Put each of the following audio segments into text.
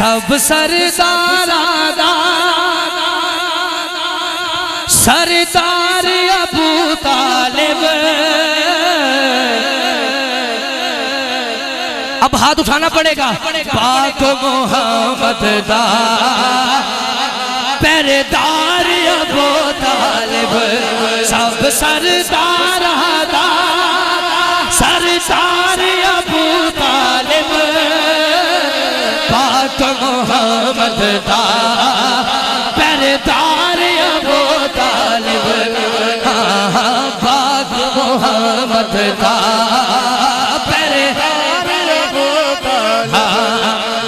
सब सरदारा दा सरदार अबू तालिब। अब हाथ उठाना पड़ेगा। पाक मोहम्मद दा पहरेदार अबू तालिब, सब सरदार दा सरदार अबू तालिब। पाक मोहम्मद दा पहरेदार अबू तालिब। पाक मोहम्मद दा पहरेदार अबू तालिब।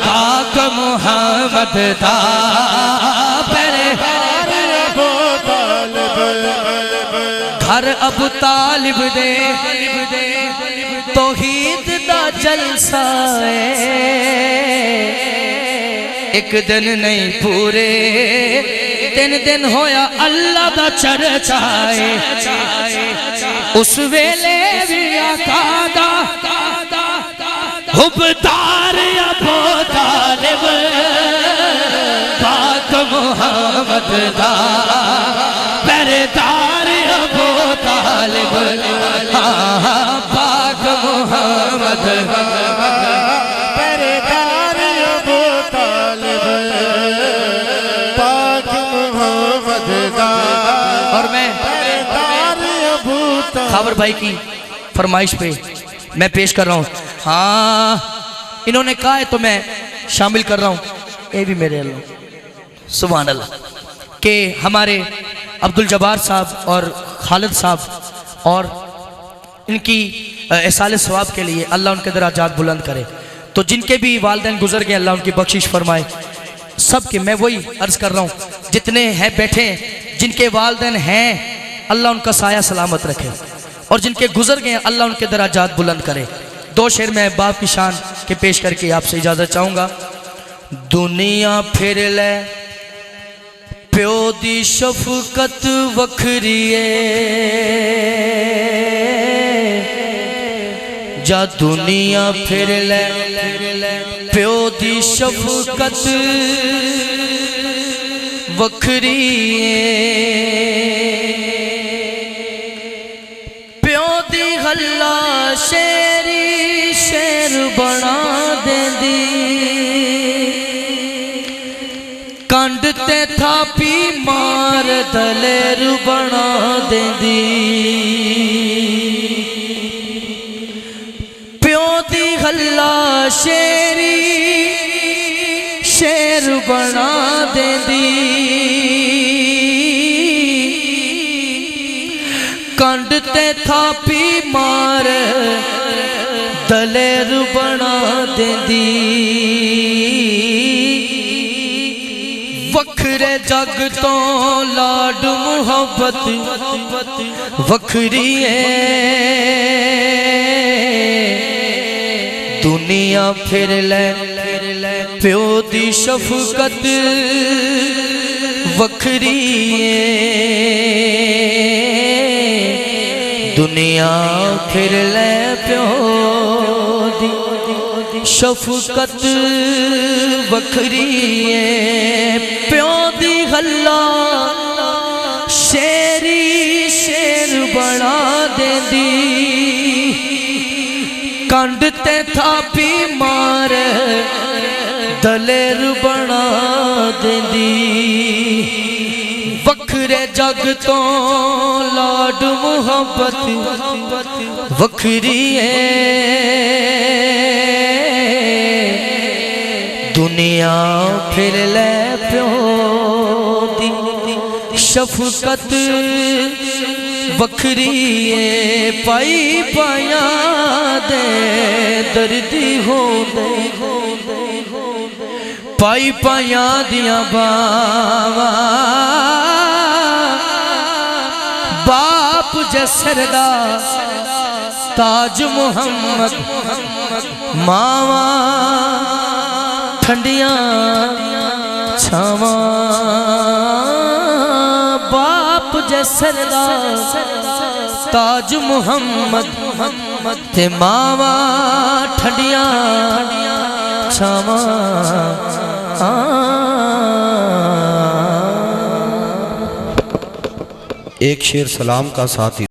पाक मोहम्मद दा पहरेदार अबू तालिब। घर अबू तालिब दे तौहीद दा जलसा है। एक दिन नहीं पूरे 3 दिन होया अल्लाह दा चर्चा है। उस वेले भी आका दा हुबदार अबू तालिब। पाक मोहम्मद दा पहरेदार अबू तालिब। पाक मोहम्मद पहरेदार अबू तालिब। पाक मोहम्मद दा और मैं पहरेदार अबू तालिब। खाबर भाई की फरमाइश पे मैं पेश कर रहा हूँ। हाँ इन्होंने कहा है तो मैं शामिल कर रहा हूँ। ये भी मेरे अल्लाह सुभान अल्लाह के हमारे अब्दुल जब्बार साहब और खालिद साहब और इनकी एहसाल सवाब के लिए अल्लाह उनके दराजात बुलंद करे। तो जिनके भी वालिदैन गुजर गए अल्लाह उनकी बख्शिश फरमाए। सब के मैं वही अर्ज कर रहा हूँ जितने हैं बैठे जिनके वालिदैन हैं अल्लाह उनका साया सलामत रखे और जिनके गुजर गए अल्लाह उनके दराजात बुलंद करे। 2 शेर मैं बाप की शान के पेश करके आपसे इजाज़त चाहूँगा। दुनिया फिर ले प्यो दी शफकत वखरी जा दुनिया फिर ले प्यो दी शफकत वखरी प्यो दी हल्ला शेरी शेर बना देंदी कंड ते थापी मार दलेर बना देंदी प्यो दी हल्ला शेरी शेर बना देंदी कंड ते थापी मार दलेर बना देंदी वखरे जग तो लाड मुहब्बत वखरी है दुनिया फिर ले प्यो दी शफकत वखरी है दुनिया फिर ले प्यो दी शफकत वखरी है प्यो दी हल्ला शेरी शेर बना देंदी कंड ते थापी मार दलेर बना देंदी वखरे जग तो लाड मुहब्बत वखरी है दुनिया फिर ले प्यो दी शफकत वखरी है पाई पाया दे दर्दी हो पाई पाया दिया बावा बाप जसरदा ताज मुहम्मद मावा ठंडिया छावा बाप जसरदा ताज मुहम्मद ते मावा ठंडिया छावा एक शेर सलाम का साथ ही